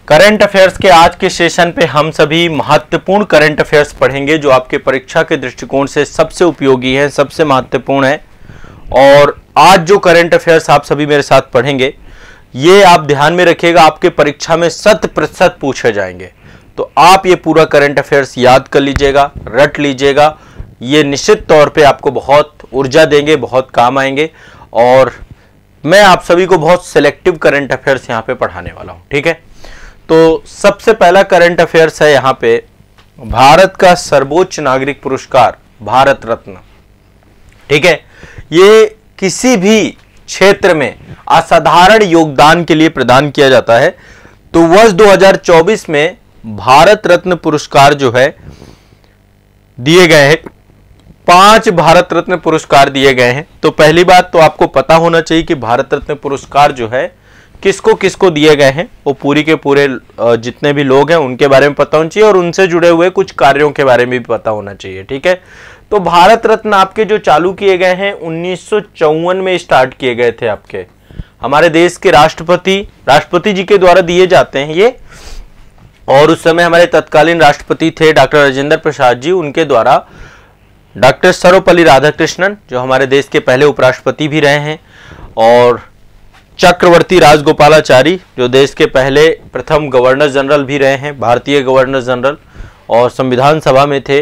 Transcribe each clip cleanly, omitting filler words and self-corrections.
Current affairs के आज के सेशन पे हम सभी महत्वपूर्ण करंट अफेयर्स पढ़ेंगे जो आपके परीक्षा के दृष्टिकोण से सबसे उपयोगी है, सबसे महत्वपूर्ण है। और आज जो करंट अफेयर्स आप सभी मेरे साथ पढ़ेंगे ये आप ध्यान में रखिएगा, आपके परीक्षा में 100% पूछे जाएंगे। तो आप ये पूरा करंट अफेयर्स याद कर लीजिएगा, रट लीजिएगा। ये निश्चित तौर पे आपको बहुत ऊर्जा देंगे, बहुत काम आएंगे। और मैं आप सभी को बहुत सिलेक्टिव करंट अफेयर्स यहाँ पे पढ़ाने वाला हूँ, ठीक है। तो सबसे पहला करंट अफेयर्स है यहाँ पे, भारत का सर्वोच्च नागरिक पुरस्कार भारत रत्न, ठीक है। ये किसी भी क्षेत्र में असाधारण योगदान के लिए प्रदान किया जाता है। तो वर्ष 2024 में भारत रत्न पुरस्कार जो है दिए गए हैं, 5 भारत रत्न पुरस्कार दिए गए हैं। तो पहली बात तो आपको पता होना चाहिए कि भारत रत्न पुरस्कार जो है किसको किसको दिए गए हैं, वो पूरी के पूरे जितने भी लोग हैं उनके बारे में पता होना चाहिए और उनसे जुड़े हुए कुछ कार्यों के बारे में भी पता होना चाहिए, ठीक है। तो भारत रत्न आपके जो चालू किए गए हैं 1954 में स्टार्ट किए गए थे आपके, हमारे देश के राष्ट्रपति जी के द्वारा दिए जाते हैं ये। और उस समय हमारे तत्कालीन राष्ट्रपति थे डॉक्टर राजेंद्र प्रसाद जी, उनके द्वारा डॉक्टर सर्वपल्ली राधाकृष्णन जो हमारे देश के पहले उपराष्ट्रपति भी रहे हैं, और चक्रवर्ती राजगोपालाचारी जो देश के पहले प्रथम गवर्नर जनरल भी रहे हैं, भारतीय गवर्नर जनरल, और संविधान सभा में थे,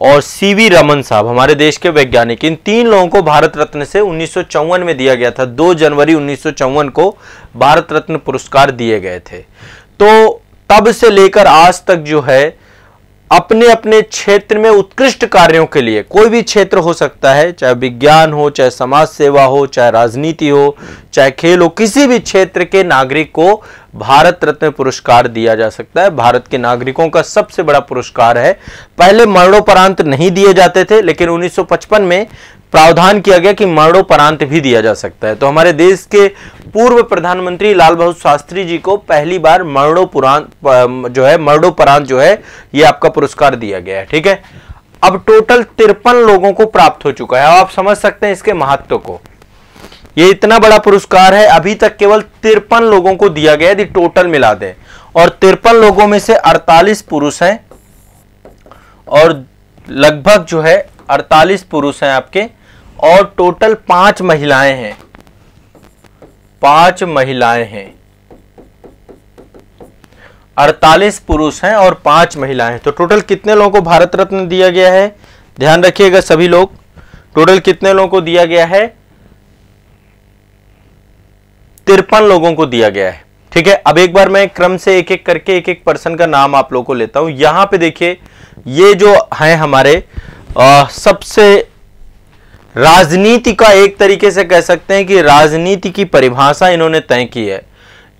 और सीवी रमन साहब हमारे देश के वैज्ञानिक। इन 3 लोगों को भारत रत्न से 1954 में दिया गया था। 2 जनवरी 1954 को भारत रत्न पुरस्कार दिए गए थे। तो तब से लेकर आज तक जो है अपने अपने क्षेत्र में उत्कृष्ट कार्यों के लिए, कोई भी क्षेत्र हो सकता है, चाहे विज्ञान हो, चाहे समाज सेवा हो, चाहे राजनीति हो, चाहे खेल हो, किसी भी क्षेत्र के नागरिक को भारत रत्न पुरस्कार दिया जा सकता है। भारत के नागरिकों का सबसे बड़ा पुरस्कार है। पहले मरणोपरांत नहीं दिए जाते थे, लेकिन 1955 में प्रावधान किया गया कि मरणोपरांत भी दिया जा सकता है। तो हमारे देश के पूर्व प्रधानमंत्री लाल बहादुर शास्त्री जी को पहली बार मरणोपरांत जो है ये आपका पुरस्कार दिया गया है, ठीक है। अब टोटल 53 लोगों को प्राप्त हो चुका है। आप समझ सकते हैं इसके महत्व को। ये इतना बड़ा पुरस्कार है, अभी तक केवल 53 लोगों को दिया गया यदि टोटल मिला दें। और 53 लोगों में से 48 पुरुष हैं और लगभग जो है 48 पुरुष हैं आपके, और टोटल 5 महिलाएं हैं। 5 महिलाएं हैं, 48 पुरुष हैं और 5 महिलाएं हैं। तो टोटल कितने लोगों को भारत रत्न दिया गया है, ध्यान रखिएगा सभी लोग। टोटल कितने लोगों को दिया गया है, 53 लोगों को दिया गया है, ठीक है। अब एक बार मैं क्रम से एक एक करके एक एक पर्सन का नाम आप लोगों को लेता हूं। यहां पे देखिए, ये जो है हमारे सबसे राजनीति का, एक तरीके से कह सकते हैं कि राजनीति की परिभाषा इन्होंने तय की है।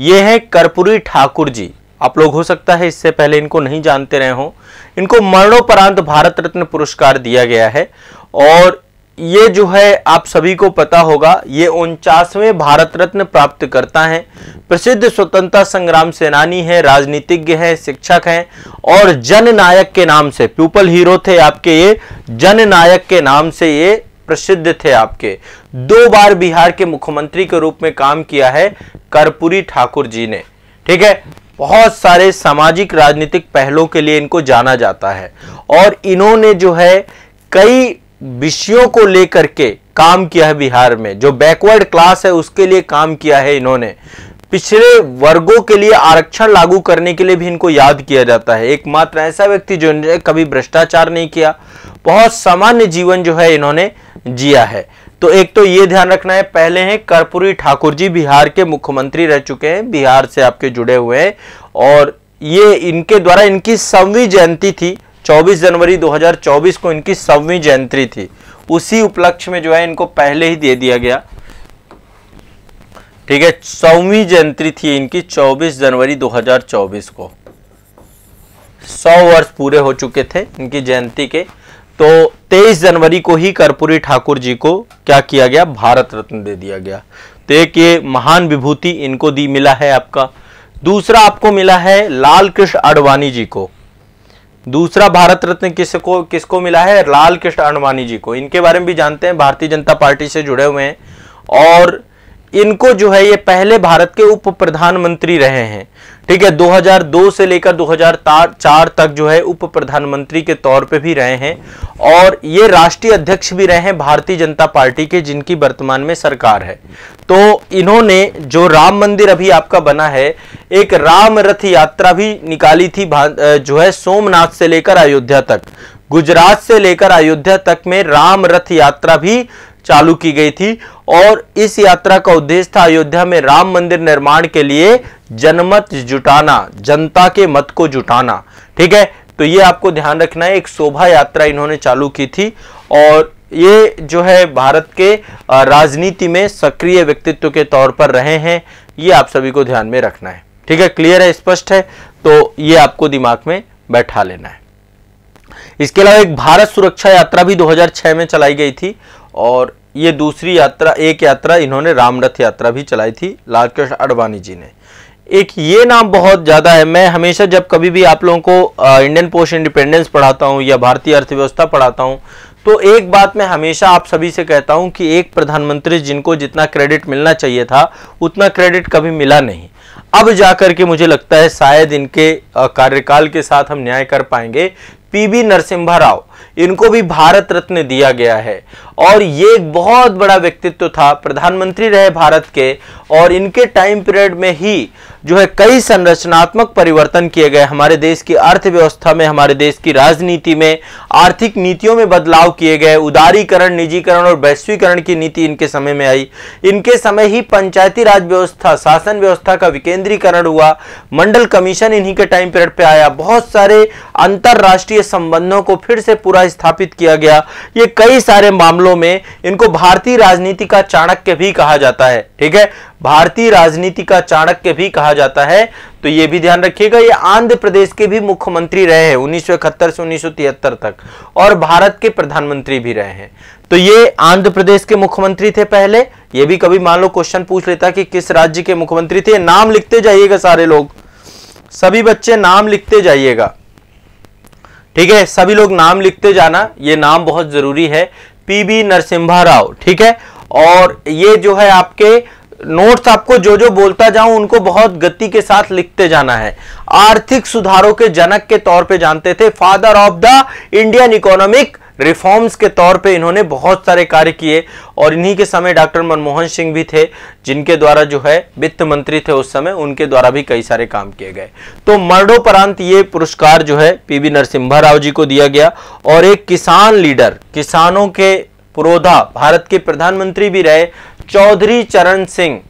ये है कर्पूरी ठाकुर जी। आप लोग हो सकता है इससे पहले इनको नहीं जानते रहे हों। इनको मरणोपरांत भारत रत्न पुरस्कार दिया गया है। और ये जो है आप सभी को पता होगा, ये 49वें भारत रत्न प्राप्त करता है। प्रसिद्ध स्वतंत्रता संग्राम सेनानी है, राजनीतिज्ञ है, शिक्षक हैं, और जननायक के नाम से, पीपल हीरो थे आपके, ये जननायक के नाम से ये प्रसिद्ध थे आपके। 2 बार बिहार के मुख्यमंत्री के रूप में काम किया है कर्पूरी ठाकुर जी ने, ठीक है। बहुत सारे सामाजिक राजनीतिक पहलों के लिए इनको जाना जाता है, और इन्होंने जो है कई विषयों को लेकर के काम किया है। बिहार में जो बैकवर्ड क्लास है उसके लिए काम किया है इन्होंने। पिछड़े वर्गों के लिए आरक्षण लागू करने के लिए भी इनको याद किया जाता है। एकमात्र ऐसा व्यक्ति जो कभी भ्रष्टाचार नहीं किया, बहुत सामान्य जीवन जो है इन्होंने जिया है। तो एक तो ये ध्यान रखना है। पहले हैं कर्पूरी ठाकुर जी, बिहार के मुख्यमंत्री रह चुके हैं, बिहार से आपके जुड़े हुए हैं, और ये इनके द्वारा इनकी 100वीं जयंती थी। 24 जनवरी 2024 को इनकी 100वीं जयंती थी। उसी उपलक्ष्य में जो है इनको पहले ही दे दिया गया, ठीक है। 100वीं जयंती थी इनकी 24 जनवरी 2024 को। 100 वर्ष पूरे हो चुके थे इनकी जयंती के। तो 23 जनवरी को ही कर्पूरी ठाकुर जी को क्या किया गया, भारत रत्न दे दिया गया। तो एक ये महान विभूति इनको मिला है आपका। दूसरा आपको मिला है लाल कृष्ण आडवाणी जी को। दूसरा भारत रत्न किसको मिला है, लाल कृष्ण आडवाणी जी को। इनके बारे में भी जानते हैं, भारतीय जनता पार्टी से जुड़े हुए हैं, और इनको जो है ये पहले भारत के उप प्रधानमंत्री रहे हैं, ठीक है। 2002 से लेकर 2004 तक जो है उप प्रधानमंत्री के तौर पे भी रहे हैं और ये राष्ट्रीय अध्यक्ष भी रहे हैं भारतीय जनता पार्टी के, जिनकी वर्तमान में सरकार है। तो इन्होंने जो राम मंदिर अभी आपका बना है, एक राम रथ यात्रा भी निकाली थी जो है सोमनाथ से लेकर अयोध्या तक, गुजरात से लेकर अयोध्या तक में राम रथ यात्रा भी चालू की गई थी और इस यात्रा का उद्देश्य था अयोध्या में राम मंदिर निर्माण के लिए जनमत जुटाना, जनता के मत को जुटाना। ठीक है, तो ये आपको ध्यान रखना है। एक शोभा यात्रा इन्होंने चालू की थी और ये जो है भारत के राजनीति में सक्रिय व्यक्तित्व के तौर पर रहे हैं, ये आप सभी को ध्यान में रखना है। ठीक है, क्लियर है, स्पष्ट है, तो ये आपको दिमाग में बैठा लेना है। इसके अलावा एक भारत सुरक्षा यात्रा भी 2006 में चलाई गई थी और ये दूसरी यात्रा, एक यात्रा इन्होंने रामरथ यात्रा भी चलाई थी, लालकृष्ण आडवाणी जी ने। एक ये नाम बहुत ज्यादा है, मैं हमेशा जब कभी भी आप लोगों को इंडियन पोस्ट इंडिपेंडेंस पढ़ाता हूं या भारतीय अर्थव्यवस्था पढ़ाता हूं, तो एक बात मैं हमेशा आप सभी से कहता हूं कि एक प्रधानमंत्री जिनको जितना क्रेडिट मिलना चाहिए था उतना क्रेडिट कभी मिला नहीं। अब जाकर के मुझे लगता है शायद इनके कार्यकाल के साथ हम न्याय कर पाएंगे। पीवी नरसिम्हा राव, इनको भी भारत रत्न दिया गया है और ये एक बहुत बड़ा व्यक्तित्व था, प्रधानमंत्री रहे भारत के और इनके टाइम पीरियड में ही जो है कई संरचनात्मक परिवर्तन किए गए हमारे देश की अर्थव्यवस्था में, हमारे देश की राजनीति में, आर्थिक नीतियों में बदलाव किए गए, उदारीकरण, निजीकरण और वैश्वीकरण की नीति इनके समय में आई। इनके समय ही पंचायती राज व्यवस्था, शासन व्यवस्था का विकेंद्रीकरण हुआ, मंडल कमीशन इन्हीं के टाइम पीरियड पे आया, बहुत सारे अंतरराष्ट्रीय संबंधों को फिर से पूरा स्थापित किया गया। ये कई सारे मामलों में इनको भारतीय राजनीति का चाणक्य भी कहा जाता है। ठीक है, भारतीय राजनीति का चाणक्य भी कहा जाता है, तो ये भी ध्यान रखिएगा। ये आंध्र प्रदेश के भी मुख्यमंत्री रहे हैं 1971 से 1973 तक और भारत के प्रधानमंत्री भी रहे हैं। तो ये आंध्र प्रदेश के मुख्यमंत्री थे पहले। ये भी कभी मान लो क्वेश्चन पूछ लेता कि किस राज्य के मुख्यमंत्री थे, नाम लिखते जाइएगा सारे लोग, सभी बच्चे नाम लिखते जाइएगा। ठीक है, सभी लोग नाम लिखते जाना, ये नाम बहुत जरूरी है, पीवी नरसिम्हा राव। ठीक है, और ये जो है आपके नोट्स आपको जो जो बोलता जाऊं उनको बहुत गति के साथ लिखते जाना है। आर्थिक सुधारों के जनक के तौर पे जानते थे, father of the Indian economic reforms के तौर पे इन्होंने बहुत सारे कार्य किए और इन्हीं के समय डॉक्टर मनमोहन सिंह भी थे, जिनके द्वारा जो है वित्त मंत्री थे उस समय, उनके द्वारा भी कई सारे काम किए गए। तो मरणोपरांत ये पुरस्कार जो है पीवी नरसिम्हा राव जी को दिया गया। और एक किसान लीडर, किसानों के पुरोधा, भारत के प्रधानमंत्री भी रहे, चौधरी चरण सिंह,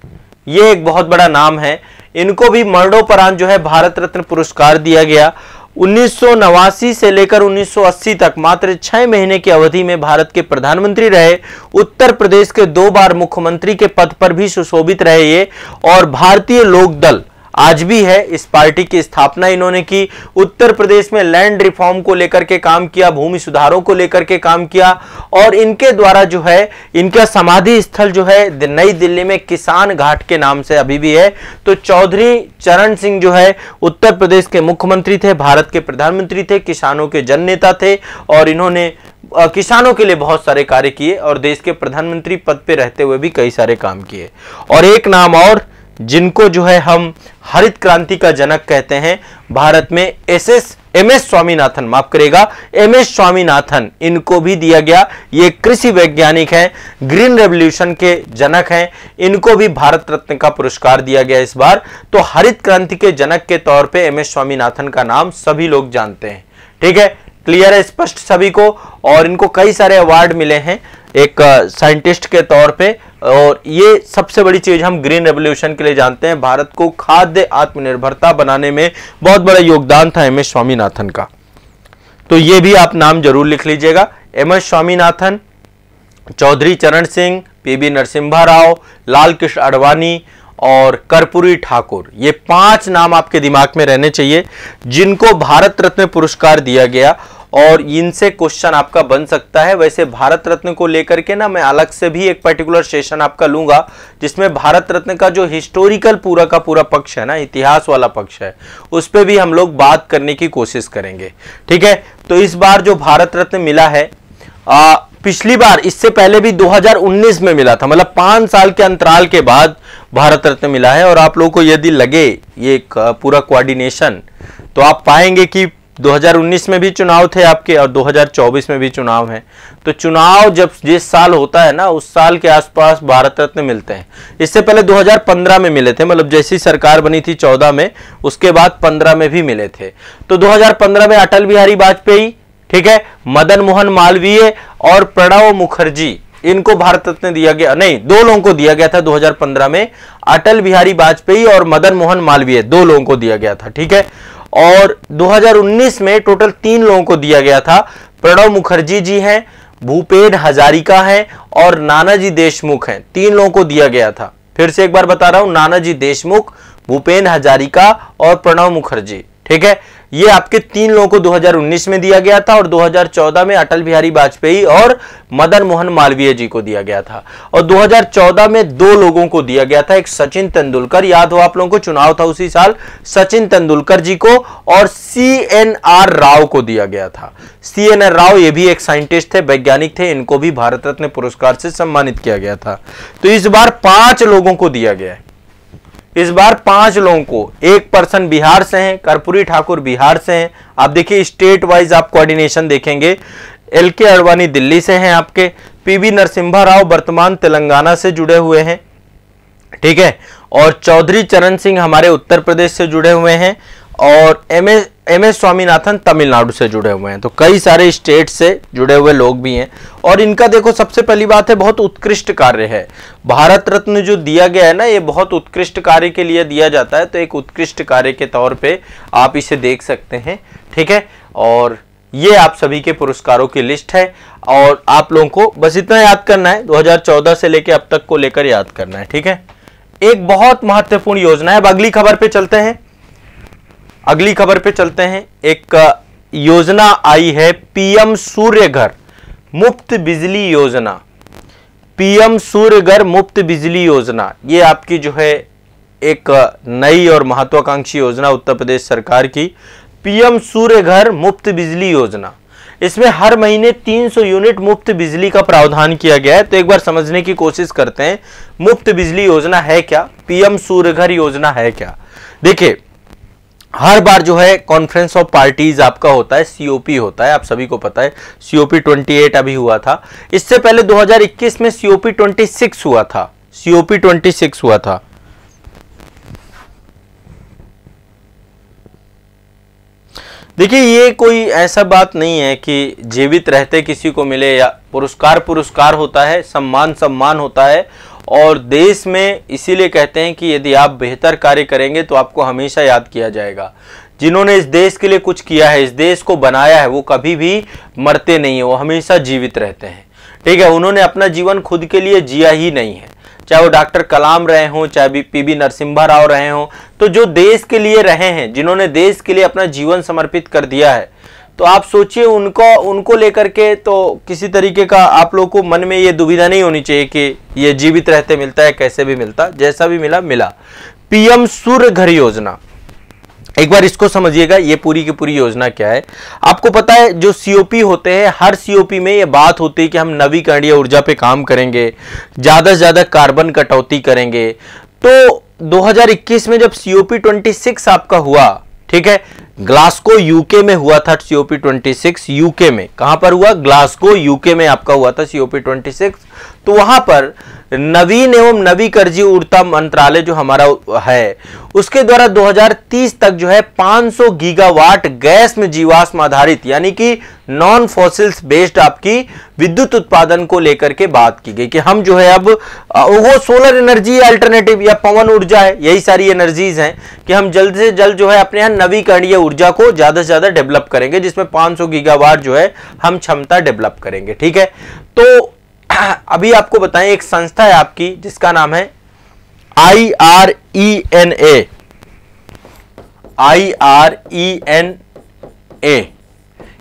ये एक बहुत बड़ा नाम है, इनको भी मरणोपरांत जो है भारत रत्न पुरस्कार दिया गया। 1989 से लेकर 1980 तक मात्र 6 महीने की अवधि में भारत के प्रधानमंत्री रहे, उत्तर प्रदेश के 2 बार मुख्यमंत्री के पद पर भी सुशोभित रहे ये, और भारतीय लोक दल आज भी है, इस पार्टी की स्थापना इन्होंने की। उत्तर प्रदेश में लैंड रिफॉर्म को लेकर के काम किया, भूमि सुधारों को लेकर के काम किया और इनके द्वारा जो है इनका समाधि स्थल जो है नई दिल्ली में किसान घाट के नाम से अभी भी है। तो चौधरी चरण सिंह जो है उत्तर प्रदेश के मुख्यमंत्री थे, भारत के प्रधानमंत्री थे, किसानों के जननेता थे और इन्होंने किसानों के लिए बहुत सारे कार्य किए और देश के प्रधानमंत्री पद पे रहते हुए भी कई सारे काम किए। और एक नाम और जिनको जो है हम हरित क्रांति का जनक कहते हैं भारत में, एम एस स्वामीनाथन, माफ करेगा, एम एस स्वामीनाथन, इनको भी दिया गया। ये कृषि वैज्ञानिक हैं, ग्रीन रेवोल्यूशन के जनक हैं, इनको भी भारत रत्न का पुरस्कार दिया गया इस बार। तो हरित क्रांति के जनक के तौर पे एम एस स्वामीनाथन का नाम सभी लोग जानते हैं। ठीक है, क्लियर है, स्पष्ट सभी को। और इनको कई सारे अवार्ड मिले हैं एक साइंटिस्ट के तौर पे, और ये सबसे बड़ी चीज हम ग्रीन रेवोल्यूशन के लिए जानते हैं। भारत को खाद्य आत्मनिर्भरता बनाने में बहुत बड़ा योगदान था एम एस स्वामीनाथन का। तो ये भी आप नाम जरूर लिख लीजिएगा, एम एस स्वामीनाथन, चौधरी चरण सिंह, पीवी नरसिम्हा राव, लालकृष्ण आडवाणी और कर्पूरी ठाकुर। ये 5 नाम आपके दिमाग में रहने चाहिए जिनको भारत रत्न पुरस्कार दिया गया और इनसे क्वेश्चन आपका बन सकता है। वैसे भारत रत्न को लेकर के ना मैं अलग से भी एक पर्टिकुलर सेशन आपका लूंगा जिसमें भारत रत्न का जो हिस्टोरिकल पूरा का पूरा पक्ष है ना, इतिहास वाला पक्ष है, उस पर भी हम लोग बात करने की कोशिश करेंगे। ठीक है, तो इस बार जो भारत रत्न मिला है, पिछली बार इससे पहले भी 2019 में मिला था, मतलब 5 साल के अंतराल के बाद भारत रत्न मिला है। और आप लोगों को यदि लगे ये पूरा कोऑर्डिनेशन, तो आप पाएंगे कि 2019 में भी चुनाव थे आपके और 2024 में भी चुनाव है। तो चुनाव जब जिस साल होता है ना, उस साल के आसपास भारत रत्न मिलते हैं। इससे पहले 2015 में मिले थे, मतलब जैसी सरकार बनी थी 14 में, उसके बाद 15 में भी मिले थे। तो 2015 में अटल बिहारी वाजपेयी, ठीक है, मदन मोहन मालवीय और प्रणब मुखर्जी, इनको भारत रत्न दिया गया, नहीं, 2 लोगों को दिया गया था 2015 में। अटल बिहारी वाजपेयी और मदन मोहन मालवीय 2 लोगों को दिया गया था, ठीक है। और 2019 में टोटल 3 लोगों को दिया गया था। प्रणब मुखर्जी जी हैं, भूपेन हजारिका हैं और नानाजी देशमुख हैं। 3 लोगों को दिया गया था। फिर से एक बार बता रहा हूं, नानाजी देशमुख, भूपेन हजारिका और प्रणब मुखर्जी, ठीक है। ये आपके 3 लोगों को 2019 में दिया गया था और 2014 में अटल बिहारी वाजपेयी और मदन मोहन मालवीय जी को दिया गया था। और 2014 में 2 लोगों को दिया गया था, एक सचिन तेंदुलकर, याद हो आप लोगों को, चुनाव था उसी साल, सचिन तेंदुलकर जी को, और CNR राव को दिया गया था। CNR राव ये भी एक साइंटिस्ट थे, वैज्ञानिक थे, इनको भी भारत रत्न पुरस्कार से सम्मानित किया गया था। तो इस बार 5 लोगों को दिया गया है। इस बार 5 लोगों को, एक पर्सन बिहार से हैं, कर्पूरी ठाकुर बिहार से हैं। आप देखिए स्टेट वाइज आप कोऑर्डिनेशन देखेंगे। LK अडवाणी दिल्ली से हैं आपके, PV नरसिम्हा राव वर्तमान तेलंगाना से जुड़े हुए हैं, ठीक है। और चौधरी चरण सिंह हमारे उत्तर प्रदेश से जुड़े हुए हैं और MS स्वामीनाथन तमिलनाडु से जुड़े हुए हैं। तो कई सारे स्टेट से जुड़े हुए लोग भी हैं। और इनका देखो, सबसे पहली बात है, बहुत उत्कृष्ट कार्य है। भारत रत्न जो दिया गया है ना, ये बहुत उत्कृष्ट कार्य के लिए दिया जाता है। तो एक उत्कृष्ट कार्य के तौर पे आप इसे देख सकते हैं, ठीक है। और ये आप सभी के पुरस्कारों की लिस्ट है और आप लोगों को बस इतना याद करना है, 2014 से लेकर अब तक को लेकर याद करना है, ठीक है। एक बहुत महत्वपूर्ण योजना है। अब अगली खबर पे चलते हैं। अगली खबर पे चलते हैं। एक योजना आई है, PM सूर्य घर मुफ्त बिजली योजना। PM सूर्य घर मुफ्त बिजली योजना, ये आपकी जो है एक नई और महत्वाकांक्षी योजना उत्तर प्रदेश सरकार की, PM सूर्य घर मुफ्त बिजली योजना। इसमें हर महीने 300 यूनिट मुफ्त बिजली का प्रावधान किया गया है। तो एक बार समझने की कोशिश करते हैं, मुफ्त बिजली योजना है क्या, PM सूर्य घर योजना है क्या। देखिए, हर बार जो है कॉन्फ्रेंस ऑफ पार्टीज आपका होता है, COP होता है, आप सभी को पता है। COP 28 अभी हुआ था। इससे पहले 2021 में COP 26 हुआ था। COP 26 हुआ था। देखिए, ये कोई ऐसा बात नहीं है कि जीवित रहते किसी को मिले, या पुरस्कार होता है, सम्मान होता है। और देश में इसीलिए कहते हैं कि यदि आप बेहतर कार्य करेंगे तो आपको हमेशा याद किया जाएगा। जिन्होंने इस देश के लिए कुछ किया है, इस देश को बनाया है, वो कभी भी मरते नहीं है, वो हमेशा जीवित रहते हैं, ठीक है। उन्होंने अपना जीवन खुद के लिए जिया ही नहीं है, चाहे वो डॉक्टर कलाम रहे हों, चाहे PV नरसिम्हा राव रहे हों। तो जो देश के लिए रहे हैं, जिन्होंने देश के लिए अपना जीवन समर्पित कर दिया है, तो आप सोचिए उनको लेकर के तो किसी तरीके का आप लोग को मन में ये दुविधा नहीं होनी चाहिए कि ये जीवित रहते मिलता है, कैसे भी मिलता, जैसा भी मिला। PM सूर्य घर योजना, एक बार इसको समझिएगा, ये पूरी की पूरी योजना क्या है। आपको पता है जो COP होते हैं, हर COP में ये बात होती है कि हम नवीकरणीय ऊर्जा पे काम करेंगे, ज्यादा से ज्यादा कार्बन कटौती करेंगे। तो 2021 में जब COP 26 आपका हुआ, ठीक है, ग्लासगो UK में हुआ था COP 26, UK में, कहां पर हुआ, ग्लासगो UK में आपका हुआ था COP 26। तो वहां पर नवीन एवं नवीकरणीय ऊर्जा मंत्रालय जो हमारा है, उसके द्वारा 2030 तक जो है 500 गीगावाट गैस में जीवाश्म आधारित, यानी कि नॉन फॉसिल्स बेस्ड आपकी विद्युत उत्पादन को लेकर के बात की गई कि हम जो है अब वो सोलर एनर्जी अल्टरनेटिव या पवन ऊर्जा है, यही सारी एनर्जीज हैं कि हम जल्द से जल्द जो है अपने यहाँ नवीकरणीय ऊर्जा को ज्यादा से ज्यादा डेवलप करेंगे, जिसमें 500 गीगावाट जो है हम क्षमता डेवलप करेंगे, ठीक है। तो अभी आपको बताएं, एक संस्था है आपकी जिसका नाम है IRENA।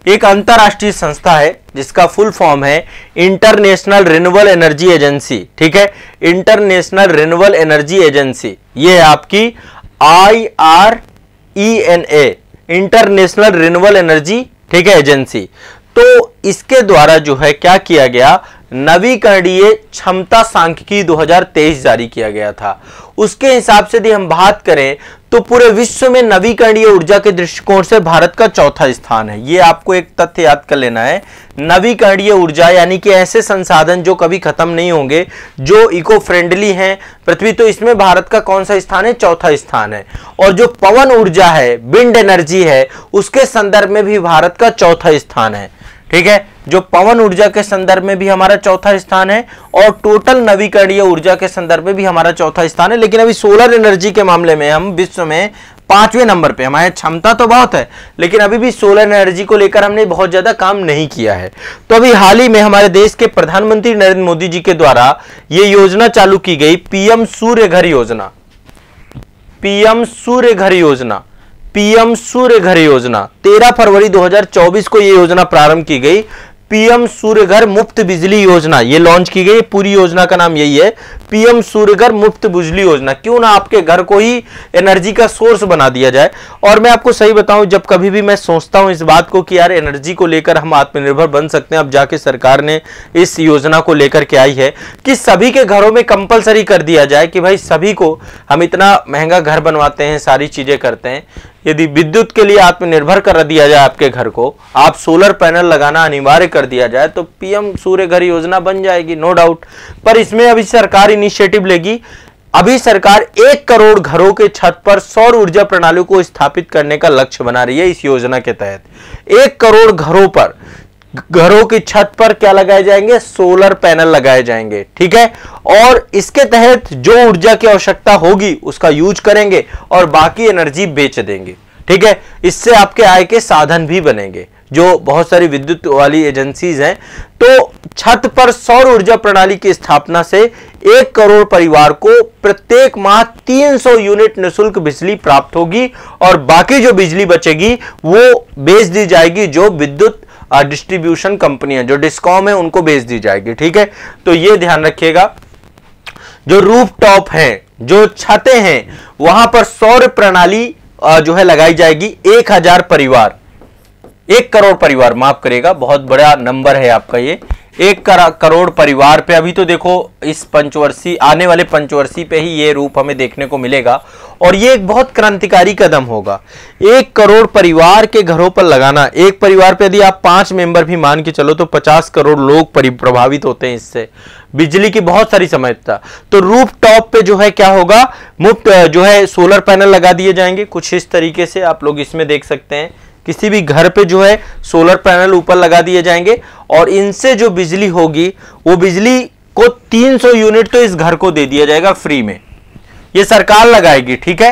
एक अंतरराष्ट्रीय संस्था है जिसका फुल फॉर्म है इंटरनेशनल रिन्यूएबल एनर्जी एजेंसी, ठीक है, इंटरनेशनल रिन्यूएबल एनर्जी एजेंसी। ये है आपकी IRENA, इंटरनेशनल रिन्यूएबल एनर्जी, ठीक है, एजेंसी। तो इसके द्वारा जो है क्या किया गया, नवीकरणीय क्षमता सांख्यिकी 2023 जारी किया गया था। उसके हिसाब से यदि हम बात करें तो पूरे विश्व में नवीकरणीय ऊर्जा के दृष्टिकोण से भारत का चौथा स्थान है। ये आपको एक तथ्य याद कर लेना है। नवीकरणीय ऊर्जा यानी कि ऐसे संसाधन जो कभी खत्म नहीं होंगे, जो इको फ्रेंडली हैं पृथ्वी, तो इसमें भारत का कौन सा स्थान है? चौथा स्थान है। और जो पवन ऊर्जा है, विंड एनर्जी है, उसके संदर्भ में भी भारत का चौथा स्थान है। ठीक है, जो पवन ऊर्जा के संदर्भ में भी हमारा चौथा स्थान है और टोटल नवीकरणीय ऊर्जा के संदर्भ में भी हमारा चौथा स्थान है। लेकिन अभी सोलर एनर्जी के मामले में हम विश्व में 5वें नंबर पे। हमारी क्षमता तो बहुत है, लेकिन अभी भी सोलर एनर्जी को लेकर हमने बहुत ज्यादा काम नहीं किया है। तो अभी हाल ही में हमारे देश के प्रधानमंत्री नरेंद्र मोदी जी के द्वारा यह योजना चालू की गई, पीएम सूर्य घर योजना। पीएम सूर्य घर योजना, पीएम सूर्य घर योजना 13 फरवरी 2024 को यह योजना प्रारंभ की गई। पीएम सूर्य घर मुफ्त बिजली योजना ये लॉन्च की गई। पूरी योजना का नाम यही है, पीएम सूर्य घर मुफ्त बिजली योजना। क्यों ना आपके घर को ही एनर्जी का सोर्स बना दिया जाए। और मैं आपको सही बताऊं, जब कभी भी मैं सोचता हूं इस बात को कि यार एनर्जी को लेकर हम आत्मनिर्भर बन सकते हैं, अब जाके सरकार ने इस योजना को लेकर के आई है कि सभी के घरों में कंपलसरी कर दिया जाए कि भाई सभी को, हम इतना महंगा घर बनवाते हैं, सारी चीजें करते हैं, यदि विद्युत के लिए आत्मनिर्भर कर दिया जाए आपके घर को, आप सोलर पैनल लगाना अनिवार्य कर दिया जाए, तो पीएम सूर्य घर योजना बन जाएगी, नो डाउट। पर इसमें अभी सरकार इनिशिएटिव लेगी। अभी सरकार 1 करोड़ घरों के छत पर सौर ऊर्जा प्रणाली को स्थापित करने का लक्ष्य बना रही है। इस योजना के तहत 1 करोड़ घरों पर, घरों की छत पर क्या लगाए जाएंगे? सोलर पैनल लगाए जाएंगे। ठीक है, और इसके तहत जो ऊर्जा की आवश्यकता होगी उसका यूज करेंगे और बाकी एनर्जी बेच देंगे। ठीक है, इससे आपके आय के साधन भी बनेंगे। जो बहुत सारी विद्युत वाली एजेंसीज हैं, तो छत पर सौर ऊर्जा प्रणाली की स्थापना से 1 करोड़ परिवार को प्रत्येक माह 300 यूनिट निःशुल्क बिजली प्राप्त होगी और बाकी जो बिजली बचेगी वो बेच दी जाएगी, जो विद्युत डिस्ट्रीब्यूशन कंपनियां, जो डिस्कॉम है, उनको बेच दी जाएगी। ठीक है, तो ये ध्यान रखिएगा। जो रूफ टॉप है, जो छतें हैं, वहां पर सौर प्रणाली जो है लगाई जाएगी। 1000 परिवार, 1 करोड़ परिवार, माफ करेगा, बहुत बड़ा नंबर है आपका ये, 1 करोड़ परिवार पे। अभी तो देखो इस पंचवर्षीय, आने वाले पंचवर्षीय पे ही ये रूप हमें देखने को मिलेगा और ये एक बहुत क्रांतिकारी कदम होगा। 1 करोड़ परिवार के घरों पर लगाना। एक परिवार पे यदि आप 5 मेंबर भी मान के चलो तो 50 करोड़ लोग प्रभावित होते हैं इससे। बिजली की बहुत सारी समस्या। तो रूफ टॉप पे जो है क्या होगा? मुफ्त जो है सोलर पैनल लगा दिए जाएंगे। कुछ इस तरीके से आप लोग इसमें देख सकते हैं, किसी भी घर पे जो है सोलर पैनल ऊपर लगा दिए जाएंगे और इनसे जो बिजली होगी वो बिजली को 300 यूनिट तो इस घर को दे दिया जाएगा फ्री में। ये सरकार लगाएगी। ठीक है,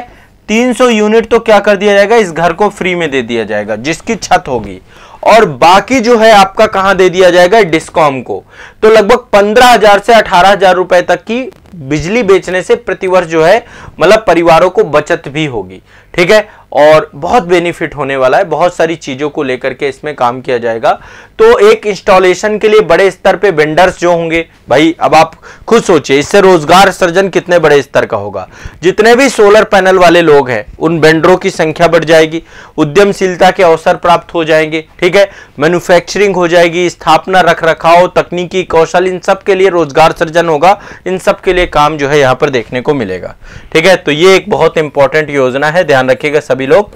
300 यूनिट तो क्या कर दिया जाएगा? इस घर को फ्री में दे दिया जाएगा जिसकी छत होगी। और बाकी जो है आपका कहां दे दिया जाएगा? डिस्कॉम को। तो लगभग 15,000 से 18,000 रुपए तक की बिजली बेचने से प्रतिवर्ष जो है मतलब परिवारों को बचत भी होगी। ठीक है, और बहुत बेनिफिट होने वाला है। बहुत सारी चीजों को लेकर के इसमें काम किया जाएगा। तो एक इंस्टॉलेशन के लिए बड़े स्तर पे वेंडर्स जो होंगे, भाई अब आप खुद सोचिए इससे रोजगार सृजन कितने बड़े स्तर का होगा। जितने भी सोलर पैनल वाले लोग हैं उन वेंडरों की संख्या बढ़ जाएगी, उद्यमशीलता के अवसर प्राप्त हो जाएंगे। ठीक है, मैन्युफैक्चरिंग हो जाएगी, स्थापना, रख रखाव, तकनीकी कौशल, इन सब के लिए रोजगार सृजन होगा। इन सब के लिए काम जो है यहां पर देखने को मिलेगा। ठीक है, तो ये एक बहुत इंपॉर्टेंट योजना है, ध्यान रखिएगा सभी लोग।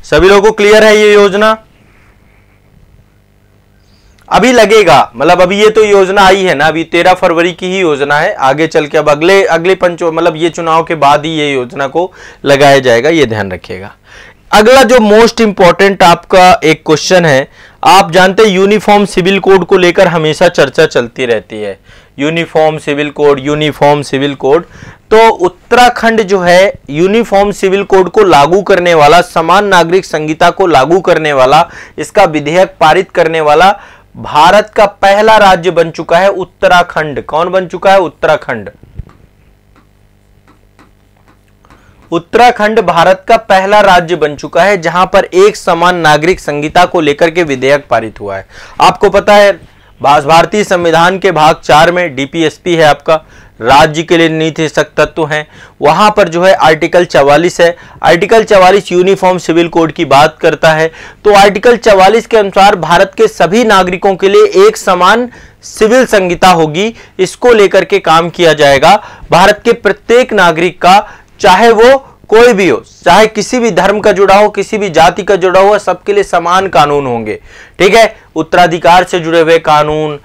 सभी लोगों को क्लियर है ये योजना? अभी लगेगा, मतलब अभी ये तो योजना आई है ना, अभी 13 फरवरी की ही योजना है। आगे चल के अब अगले मतलब ये चुनाव के बाद ही ये योजना को लगाया जाएगा, ये ध्यान रखिएगा। अगला जो मोस्ट इंपॉर्टेंट आपका एक क्वेश्चन है, आप जानते हैं यूनिफॉर्म सिविल कोड को लेकर हमेशा चर्चा चलती रहती है। Uniform civil code, uniform civil code. तो उत्तराखंड जो है यूनिफॉर्म सिविल कोड को लागू करने वाला, समान नागरिक संहिता को लागू करने वाला, इसका विधेयक पारित करने वाला भारत का पहला राज्य बन चुका है उत्तराखंड। कौन बन चुका है? उत्तराखंड। उत्तराखंड भारत का पहला राज्य बन चुका है जहां पर एक समान नागरिक संहिता को लेकर के विधेयक पारित हुआ है। आपको पता है भारतीय संविधान के भाग 4 में डीपीएसपी है आपका, राज्य के लिए नीति सख्त तत्व हैं। वहां पर जो है आर्टिकल 44 है। आर्टिकल 44 यूनिफॉर्म सिविल कोड की बात करता है। तो आर्टिकल 44 के अनुसार भारत के सभी नागरिकों के लिए एक समान सिविल संहिता होगी, इसको लेकर के काम किया जाएगा। भारत के प्रत्येक नागरिक का, चाहे वो कोई भी हो, चाहे किसी भी धर्म का जुड़ा हो, किसी भी जाति का जुड़ा हुआ, सबके लिए समान कानून होंगे। ठीक है, उत्तराधिकार से जुड़े हुए कानून,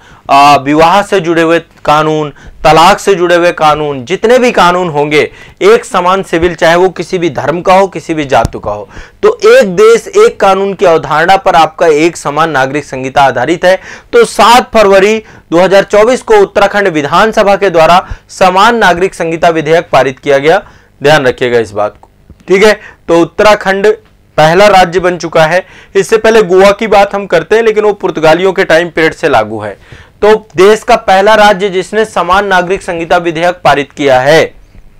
विवाह से जुड़े हुए कानून, तलाक से जुड़े हुए कानून, जितने भी कानून होंगे एक समान सिविल, चाहे वो किसी भी धर्म का हो, किसी भी जाति का हो। तो एक देश एक कानून की अवधारणा पर आपका एक समान नागरिक संहिता आधारित है। तो 7 फरवरी 2024 को उत्तराखंड विधानसभा के द्वारा समान नागरिक संहिता विधेयक पारित किया गया। ध्यान रखिएगा इस बात को। ठीक है, तो उत्तराखंड पहला राज्य बन चुका है। इससे पहले गोवा की बात हम करते हैं, लेकिन वो पुर्तगालियों के टाइम पीरियड से लागू है। तो देश का पहला राज्य जिसने समान नागरिक संहिता विधेयक पारित किया है।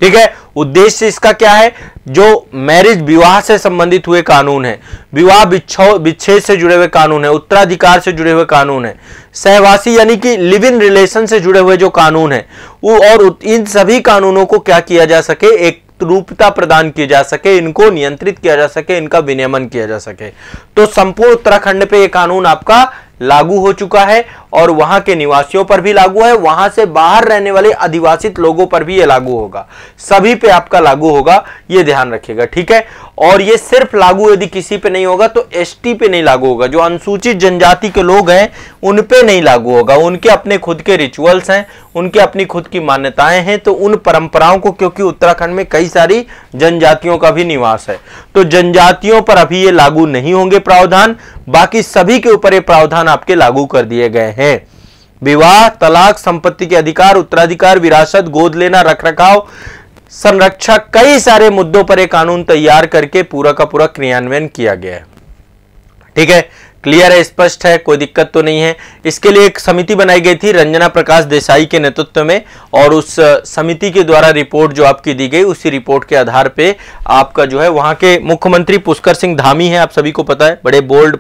ठीक है, उद्देश्य इसका क्या है? जो मैरिज, विवाह से संबंधित हुए कानून है, विवाह विच्छेद से जुड़े हुए कानून है, उत्तराधिकार से जुड़े हुए कानून है, सहवासी यानी कि लिव इन रिलेशन से जुड़े हुए जो कानून है वो, और इन सभी कानूनों को क्या किया जा सके, एक रूपता प्रदान की जा सके, इनको नियंत्रित किया जा सके, इनका विनियमन किया जा सके। तो संपूर्ण उत्तराखंड पे ये कानून आपका लागू हो चुका है और वहां के निवासियों पर भी लागू है, वहां से बाहर रहने वाले आदिवासी लोगों पर भी ये लागू होगा, सभी पे आपका लागू होगा, ये ध्यान रखिएगा। ठीक है, और ये सिर्फ लागू यदि किसी पे नहीं होगा तो एसटी पे नहीं लागू होगा, जो अनुसूचित जनजाति के लोग हैं उन पे नहीं लागू होगा। उनके अपने खुद के रिचुअल्स हैं, उनके अपनी खुद की मान्यताएं हैं, तो उन परंपराओं को, क्योंकि उत्तराखंड में कई सारी जनजातियों का भी निवास है, तो जनजातियों पर अभी ये लागू नहीं होंगे प्रावधान, बाकी सभी के ऊपर ये प्रावधान आपके लागू कर दिए गए हैं। विवाह, तलाक, संपत्ति के अधिकार, उत्तराधिकार, विरासत, गोद लेना, रखरखाव, संरक्षण, कई सारे मुद्दों पर एक कानून तैयार करके पूरा का पूरा क्रियान्वयन किया गया है। ठीक है, क्लियर है, स्पष्ट है, कोई दिक्कत तो नहीं है। इसके लिए एक समिति बनाई गई थी रंजना प्रकाश देसाई के नेतृत्व में, और उस समिति के द्वारा रिपोर्ट जो आपकी दी गई, उसी रिपोर्ट के आधार पे आपका जो है, वहां के मुख्यमंत्री पुष्कर सिंह धामी हैं, आप सभी को पता है, बड़े बोल्ड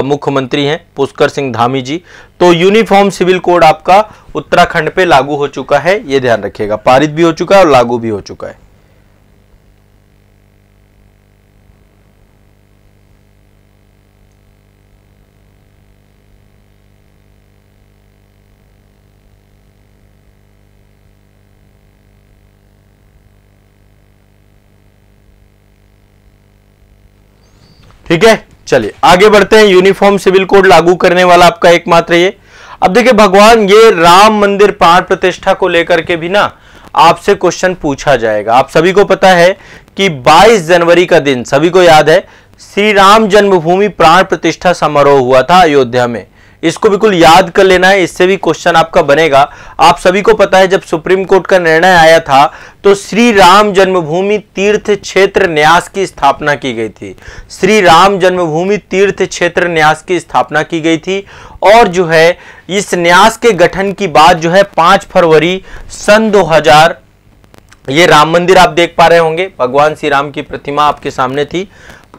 मुख्यमंत्री हैं पुष्कर सिंह धामी जी। तो यूनिफॉर्म सिविल कोड आपका उत्तराखंड पे लागू हो चुका है, ये ध्यान रखिएगा, पारित भी हो चुका है और लागू भी हो चुका है। ठीक है, चलिए आगे बढ़ते हैं। यूनिफॉर्म सिविल कोड लागू करने वाला आपका एकमात्र ये। अब देखिए भगवान, ये राम मंदिर प्राण प्रतिष्ठा को लेकर के भी ना आपसे क्वेश्चन पूछा जाएगा। आप सभी को पता है कि 22 जनवरी का दिन, सभी को याद है, श्री राम जन्मभूमि प्राण प्रतिष्ठा समारोह हुआ था अयोध्या में। इसको बिल्कुल याद कर लेना है, इससे भी क्वेश्चन आपका बनेगा। आप सभी को पता है जब सुप्रीम कोर्ट का निर्णय आया था तो श्री राम जन्मभूमि तीर्थ क्षेत्र न्यास की स्थापना की गई थी। श्री राम जन्मभूमि तीर्थ क्षेत्र न्यास की स्थापना की गई थी, और जो है इस न्यास के गठन की बात जो है 5 फरवरी सन 2000, ये राम मंदिर आप देख पा रहे होंगे, भगवान श्री राम की प्रतिमा आपके सामने थी।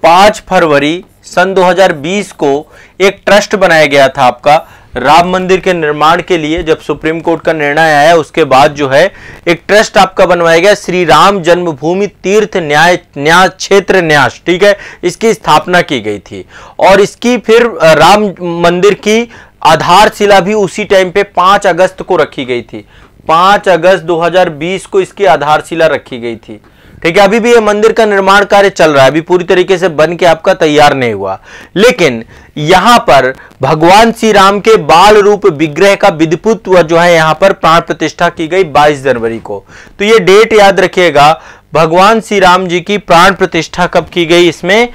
5 फरवरी सन 2020 को एक ट्रस्ट बनाया गया था आपका राम मंदिर के निर्माण के लिए। जब सुप्रीम कोर्ट का निर्णय आया उसके बाद जो है एक ट्रस्ट आपका बनवाया गया, श्री राम जन्मभूमि तीर्थ न्यास क्षेत्र न्यास। ठीक है, इसकी स्थापना की गई थी, और इसकी फिर राम मंदिर की आधारशिला भी उसी टाइम पे 5 अगस्त को रखी गई थी। 5 अगस्त 2020 को इसकी आधारशिला रखी गई थी। ठीक है, अभी भी ये मंदिर का निर्माण कार्य चल रहा है, अभी पूरी तरीके से बन के आपका तैयार नहीं हुआ, लेकिन यहां पर भगवान श्री राम के बाल रूप विग्रह का विधिपुत्व जो है यहां पर प्राण प्रतिष्ठा की गई 22 जनवरी को। तो ये डेट याद रखिएगा, भगवान श्री राम जी की प्राण प्रतिष्ठा कब की गई, इसमें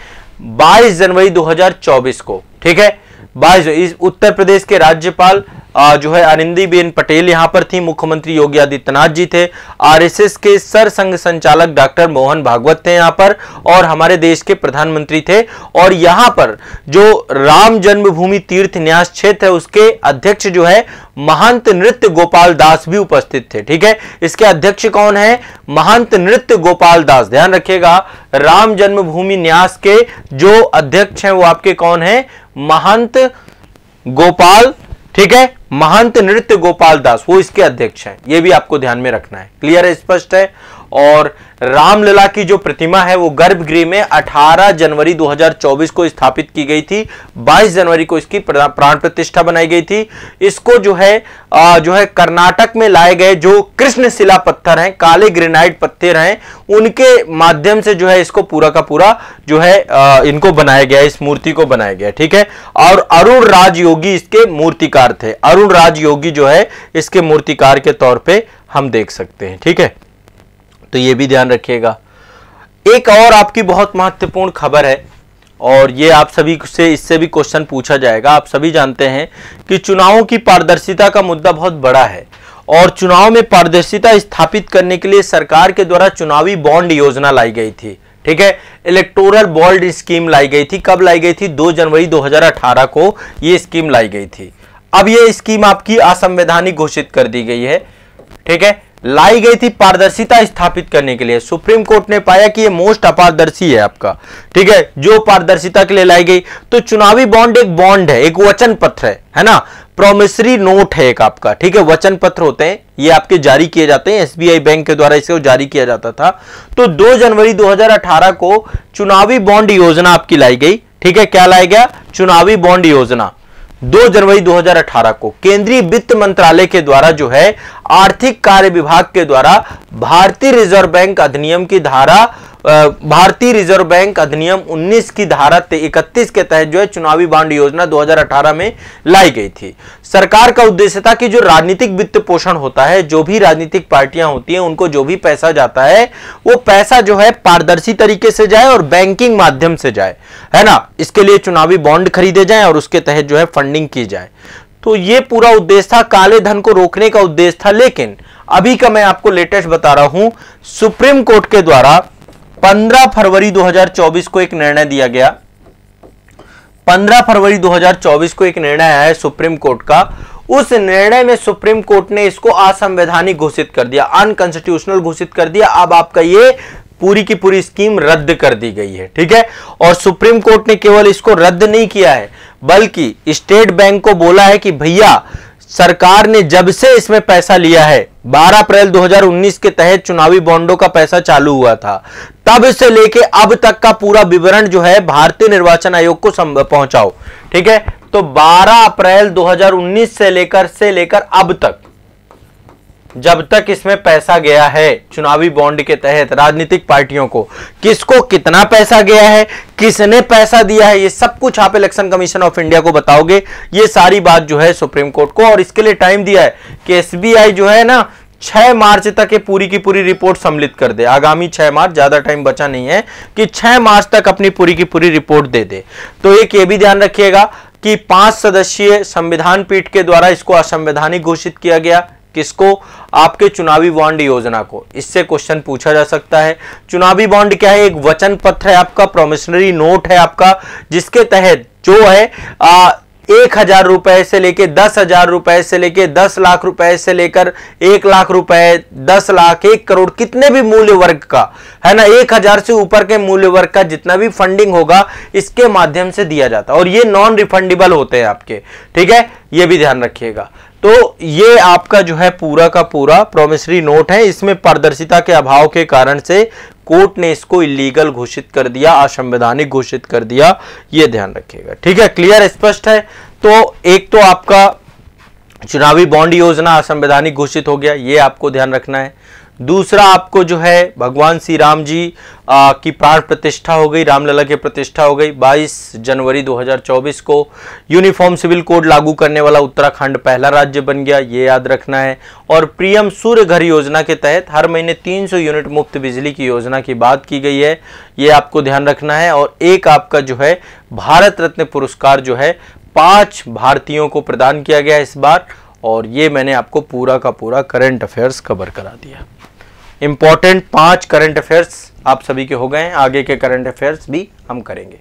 22 जनवरी 2024 को। ठीक है, 22। उत्तर प्रदेश के राज्यपाल जो है आनंदीबेन पटेल यहां पर थी, मुख्यमंत्री योगी आदित्यनाथ जी थे, आरएसएस के सर संघ संचालक डॉक्टर मोहन भागवत थे यहां पर, और हमारे देश के प्रधानमंत्री थे। और यहां पर जो राम जन्मभूमि तीर्थ न्यास क्षेत्र है उसके अध्यक्ष जो है महंत नृत्य गोपाल दास भी उपस्थित थे। ठीक है, इसके अध्यक्ष कौन है, महंत नृत्य गोपाल दास। ध्यान रखिएगा, राम जन्मभूमि न्यास के जो अध्यक्ष हैं वो आपके कौन है, महंत गोपाल। ठीक है, महंत नृत्य गोपाल दास वो इसके अध्यक्ष हैं, ये भी आपको ध्यान में रखना है। क्लियर है, स्पष्ट है। और रामलला की जो प्रतिमा है वो गर्भगृह में 18 जनवरी 2024 को स्थापित की गई थी। 22 जनवरी को इसकी प्राण प्रतिष्ठा बनाई गई थी। इसको जो है कर्नाटक में लाए गए जो कृष्ण शिला पत्थर हैं, काले ग्रेनाइट पत्थर हैं, उनके माध्यम से जो है इसको पूरा का पूरा जो है इनको बनाया गया, इस मूर्ति को बनाया गया। ठीक है, और अरुण राज योगी इसके मूर्तिकार थे। अरुण राज योगी जो है इसके मूर्तिकार के तौर पे हम देख सकते हैं। ठीक है, तो ये भी ध्यान रखिएगा। एक और आपकी बहुत महत्वपूर्ण खबर है और ये आप सभी से इससे भी क्वेश्चन पूछा जाएगा। आप सभी जानते हैं कि चुनावों की पारदर्शिता का मुद्दा बहुत बड़ा है और चुनाव में पारदर्शिता स्थापित करने के लिए सरकार के द्वारा चुनावी बॉन्ड योजना लाई गई थी। ठीक है, इलेक्टोरल बॉन्ड स्कीम लाई गई थी। कब लाई गई थी? 2 जनवरी 2018 को ये स्कीम लाई गई थी। अब ये स्कीम आपकी असंवैधानिक घोषित कर दी गई है। ठीक है, लाई गई थी पारदर्शिता स्थापित करने के लिए। सुप्रीम कोर्ट ने पाया कि ये मोस्ट अपारदर्शी है आपका। ठीक है, जो पारदर्शिता के लिए लाई गई। तो चुनावी बॉन्ड एक बॉन्ड है, एक वचन पत्र है ना, प्रोमिसरी नोट है एक आपका। ठीक है, वचन पत्र होते हैं, ये आपके जारी किए जाते हैं। एसबीआई बैंक के द्वारा इसे जारी किया जाता था। तो 2 जनवरी 2018 को चुनावी बॉन्ड योजना आपकी लाई गई। ठीक है, क्या लाया गया? चुनावी बॉन्ड योजना 2 जनवरी 2018 को केंद्रीय वित्त मंत्रालय के द्वारा जो है आर्थिक कार्य विभाग के द्वारा भारतीय रिजर्व बैंक अधिनियम 19 की धारा 31 के तहत जो है चुनावी बॉन्ड योजना 2018 में लाई गई थी। सरकार का उद्देश्य था कि जो राजनीतिक वित्त पोषण होता है, जो भी राजनीतिक पार्टियां होती हैं, उनको जो भी पैसा जाता है वो पैसा जो है पारदर्शी तरीके से जाए और बैंकिंग माध्यम से जाए, है ना। इसके लिए चुनावी बॉन्ड खरीदे जाएं और उसके तहत जो है फंडिंग की जाए। तो ये पूरा उद्देश्य था, काले धन को रोकने का उद्देश्य था। लेकिन अभी का मैं आपको लेटेस्ट बता रहा हूं, सुप्रीम कोर्ट के द्वारा 15 फरवरी 2024 को एक निर्णय दिया गया। 15 फरवरी 2024 को एक निर्णय आया है सुप्रीम कोर्ट का। उस निर्णय में सुप्रीम कोर्ट ने इसको असंवैधानिक घोषित कर दिया, अनकॉन्स्टिट्यूशनल घोषित कर दिया। अब आपका ये पूरी की पूरी स्कीम रद्द कर दी गई है। ठीक है, और सुप्रीम कोर्ट ने केवल इसको रद्द नहीं किया है, बल्कि स्टेट बैंक को बोला है कि भैया सरकार ने जब से इसमें पैसा लिया है, 12 अप्रैल 2019 के तहत चुनावी बॉन्डों का पैसा चालू हुआ था, तब से लेके अब तक का पूरा विवरण जो है भारतीय निर्वाचन आयोग को पहुंचाओ। ठीक है, तो 12 अप्रैल 2019 से लेकर अब तक, जब तक इसमें पैसा गया है चुनावी बॉन्ड के तहत राजनीतिक पार्टियों को, किसको कितना पैसा गया है, किसने पैसा दिया है, ये सब कुछ आप इलेक्शन कमीशन ऑफ इंडिया को बताओगे। ये सारी बात जो है सुप्रीम कोर्ट को, और इसके लिए टाइम दिया है कि एसबीआई जो है ना 6 मार्च तक ये पूरी की पूरी रिपोर्ट सम्मिलित कर दे। आगामी 6 मार्च, ज्यादा टाइम बचा नहीं है, कि 6 मार्च तक अपनी पूरी की पूरी रिपोर्ट दे दे। तो एक ये भी ध्यान रखिएगा कि 5 सदस्यीय संविधान पीठ के द्वारा इसको असंवैधानिक घोषित किया गया। किसको? आपके चुनावी बॉन्ड योजना को। इससे क्वेश्चन पूछा जा सकता है। चुनावी बॉन्ड क्या है? एक वचन पत्र है आपका, प्रोमिसरी नोट है आपका, जिसके तहत जो है 1,000 रुपए से लेके 10,000 रुपए से लेके 10 लाख रुपए से लेकर 1 लाख रुपए, 10 लाख, 1 करोड़, कितने भी मूल्य वर्ग का, है ना, 1,000 से ऊपर के मूल्य वर्ग का जितना भी फंडिंग होगा इसके माध्यम से दिया जाता है, और ये नॉन रिफंडेबल होते हैं आपके। ठीक है, ये भी ध्यान रखिएगा। तो ये आपका जो है पूरा का पूरा प्रोमिसरी नोट है। इसमें पारदर्शिता के अभाव के कारण से कोर्ट ने इसको इलीगल घोषित कर दिया, असंवैधानिक घोषित कर दिया। ये ध्यान रखिएगा। ठीक है, क्लियर, स्पष्ट है। तो एक तो आपका चुनावी बॉन्ड योजना असंवैधानिक घोषित हो गया, ये आपको ध्यान रखना है। दूसरा आपको जो है भगवान श्री राम जी की प्राण प्रतिष्ठा हो गई, रामलला की प्रतिष्ठा हो गई 22 जनवरी 2024 को। यूनिफॉर्म सिविल कोड लागू करने वाला उत्तराखंड पहला राज्य बन गया, ये याद रखना है। और पीएम सूर्य घर योजना के तहत हर महीने 300 यूनिट मुफ्त बिजली की योजना की बात की गई है, ये आपको ध्यान रखना है। और एक आपका जो है भारत रत्न पुरस्कार जो है 5 भारतीयों को प्रदान किया गया इस बार। और ये मैंने आपको पूरा का पूरा करंट अफेयर्स कवर करा दिया। इंपॉर्टेंट 5 करंट अफेयर्स आप सभी के हो गए हैं, आगे के करंट अफेयर्स भी हम करेंगे।